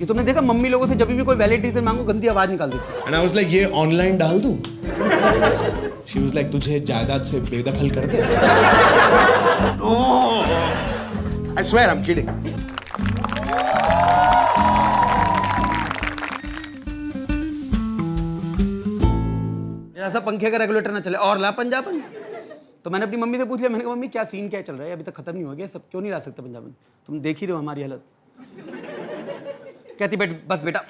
कि तुमने देखा मम्मी लोगों से जब भी कोई वैलिड रीजन मांगो गंदी आवाज निकाल देती है। एंड आई वाज लाइक ये ऑनलाइन डाल दूं? शी वाज लाइक तुझे जायदाद से बेदखल कर दे। I swear I am kidding. जरा सा पंखे का रेगुलेटर ना चले और ला पंजाबन। तो मैंने अपनी मम्मी से पूछ लिया, मैंने कहा मम्मी क्या सीन क्या चल रहा है, अभी तक खत्म नहीं हो गया, सब क्यों नहीं ला सकते पंजाबन, तुम देख ही रहे हो हमारी हालत। कहती बस बेटा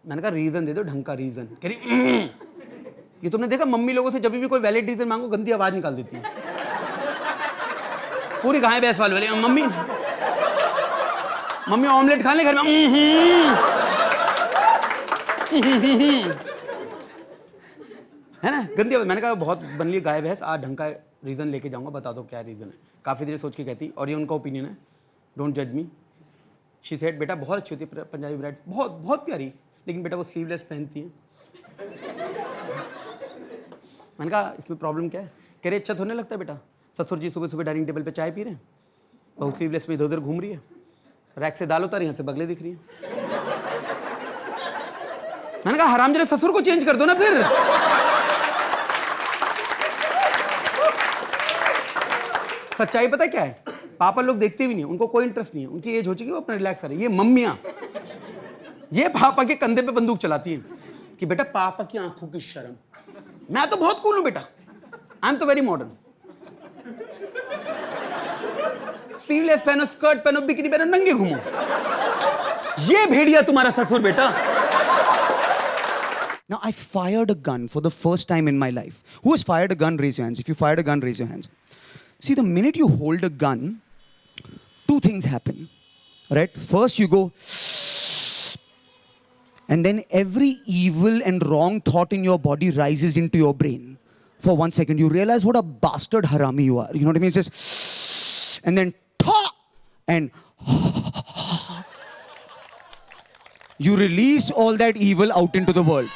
मैंने कहा रीजन दे दो, ढंग का रीजन। कह रही ये तुमने देखा मम्मी लोगों से जब भी कोई वैलिड रीजन मांगो गंदी आवाज निकाल देती है। पूरी कहाँ है भैंस वाले मम्मी ऑमलेट खा ले घर में है ना, गंदी आवाज। मैंने कहा बहुत बन ली गाय भैंस, आज ढंग का रीजन लेके जाऊंगा, बता दो क्या रीजन है। काफी देर सोच के कहती, और ये उनका ओपिनियन है, डोंट जज मी। शी सेड बेटा बहुत अच्छी होती है पंजाबी ब्राइड्स, बहुत बहुत प्यारी, लेकिन बेटा वो स्लीवलेस पहनती है। मैंने कहा इसमें प्रॉब्लम क्या है? कह रहे अच्छा तो नहीं लगता है बेटा, ससुर जी सुबह सुबह डाइनिंग टेबल पे चाय पी रहे हैं, बहू स्लीवलेस में इधर उधर घूम रही है, रैक से दाल उतार यहाँ से बगले दिख रही है। मैंने कहा हराम जरा ससुर को चेंज कर दो ना फिर। सच्चाई पता क्या है, पापा लोग देखते भी नहीं, उनको कोई इंटरेस्ट नहीं है, उनकी एज हो चुकी है, वो अपना रिलैक्स करें। ये मम्मियां ये पापा के कंधे पे बंदूक चलाती हैं कि बेटा पापा की आंखों की शर्म। मैं तो बहुत कूल हूं बेटा, आई एम तो वेरी मॉडर्न। स्लीवलेस पहनो, स्कर्ट पहनो, बिकिनी पहनो, नंगे घूमो। ये भेड़िया तुम्हारा ससुर बेटा। Now, I fired a gun for the first time in my life. Who has fired a gun? Raise your hands. If you fired a gun, raise your hands. See, the minute you hold a gun, two things happen. Right? First, you go, and then every evil and wrong thought in your body rises into your brain. For 1 second, you realize what a bastard harami you are. You know what I mean? It's just, and then, and you release all that evil out into the world.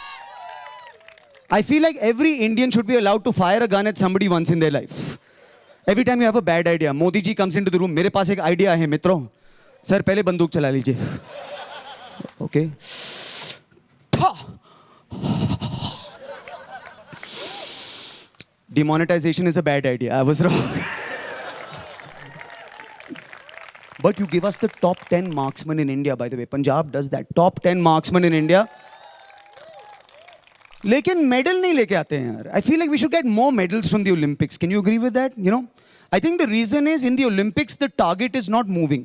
I feel like every Indian should be allowed to fire a gun at somebody once in their life. Every time you have a bad idea, Modi ji comes into the room. मेरे पास एक idea है मित्रों, sir पहले बंदूक चला लीजिए. Okay. Demonetization is a bad idea. I was wrong. But you give us the top 10 marksmen in India, by the way. Punjab does that. Top 10 marksmen in India. लेकिन medal नहीं लेके आते हैं यार. I feel like we should get more medals from the Olympics. Can you agree with that? You know, I think the reason is in the Olympics the target is not moving.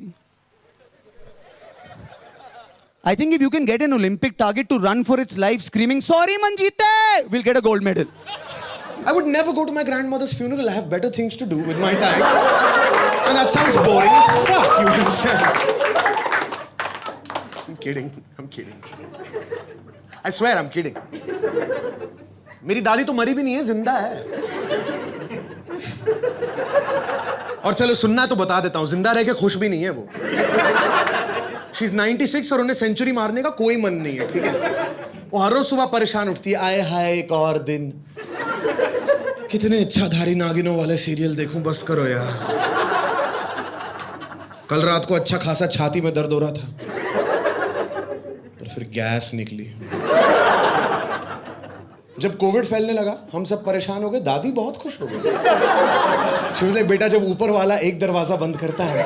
I think if you can get an Olympic target to run for its life screaming, "Sorry Manjeete," we'll get a gold medal. I would never go to my grandmother's funeral. I have better things to do with my time. And that sounds boring as fuck, you understand? I'm kidding. I'm kidding. I swear I'm kidding. मेरी दादी तो मरी भी नहीं है, जिंदा है। और चलो सुनना है तो बता देता हूं, जिंदा रह के खुश भी नहीं है वो। She's 96 और उन्हें सेंचुरी मारने का कोई मन नहीं है, ठीक है? वो हर रोज सुबह परेशान उठती है, आए हाय एक और दिन, कितने इच्छाधारी नागिनों वाले सीरियल देखूं, बस करो यार। कल रात को अच्छा खासा छाती में दर्द हो रहा था, पर फिर गैस निकली। जब कोविड फैलने लगा, हम सब परेशान हो गए, दादी बहुत खुश हो गई। She was like, बेटा जब ऊपर वाला एक दरवाजा बंद करता है ना,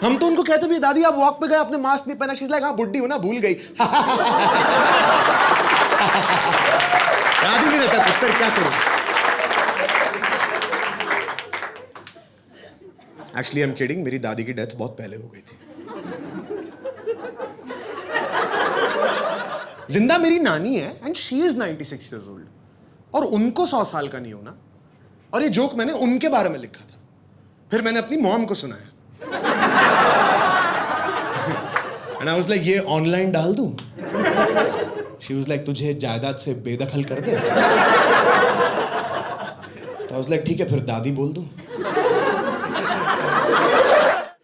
हम तो उनको कहते भी दादी आप वॉक पे गए, आपने मास्क नहीं पहना। She was like, हाँ बुड्ढी हो ना, भूल गई। याद ही नहीं रहता पुत्र, क्या करूं? Actually, I'm kidding. मेरी दादी की डेथ बहुत पहले हो गई थी। जिंदा मेरी नानी है and she is 96 years old. और उनको 100 साल का नहीं होना। और ये जोक मैंने उनके बारे में लिखा था, फिर मैंने अपनी मॉम को सुनाया। And I was like, ये ऑनलाइन डाल दूं? She was like, तुझे जायदाद से बेदखल कर दे? तो I was like, ठीक है फिर दादी बोल दूं?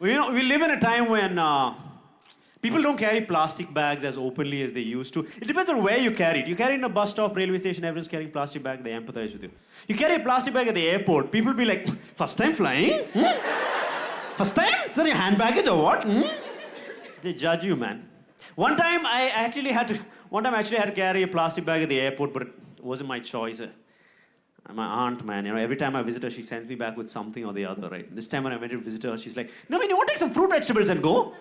You know, we live in a time when people don't carry plastic bags as openly as they used to. It depends on where you carry it. You carry it in a bus stop, railway station, everyone's carrying plastic bag, they empathize with you. You carry a plastic bag at the airport, people be like, first time flying? First time? Is that your hand baggage or what? Hmm? They judge you, man. One time I actually had to carry a plastic bag at the airport, but it wasn't my choice. My aunt, man, every time I visit her, she sends me back with something or the other, right? This time when I went to visit her, she's like, "No, you want to take some fruit vegetables and go?"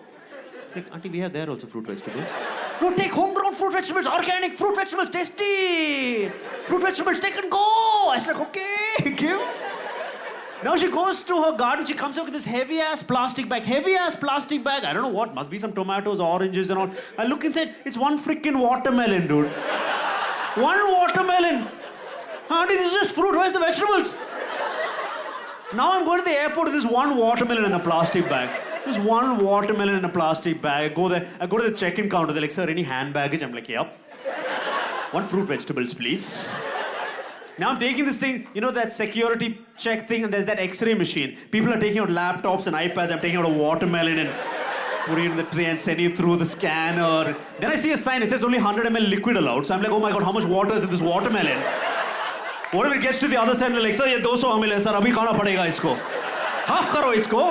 It's like, "Auntie, we have there also fruit vegetables." "No, take homegrown fruit vegetables, organic fruit vegetables, tasty. Fruit vegetables, take and go." I was like, "Okay, give." Now she goes to her garden, she comes up with this heavy-ass plastic bag. I don't know what, must be some tomatoes, oranges and all. I look inside, it's one freaking watermelon, dude. One watermelon. Auntie, this is just fruit, where's the vegetables? Now I'm going to the airport with this one watermelon in a plastic bag. This one watermelon in a plastic bag. I go there, I go to the check-in counter, they're like, "Sir, any hand baggage?" I'm like, "Yep." "One fruit vegetables, please." Now I'm taking this thing, that security check thing, and there's that X-ray machine. People are taking out laptops and iPads. I'm taking out a watermelon and putting it in the tray and sending it through the scanner. Then I see a sign, it says only 100 ml liquid allowed. So I'm like, oh my God, how much water is in this watermelon? What if it gets to the other side and they're like, "Sir, ये 200 ml है, sir, अभी खाना पड़ेगा इसको. Half करो इसको.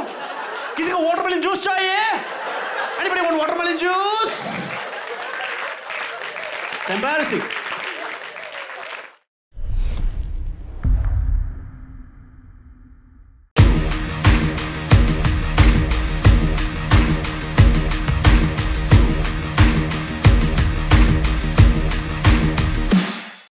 किसी को watermelon juice चाहिए? Anybody want watermelon juice? It's embarrassing.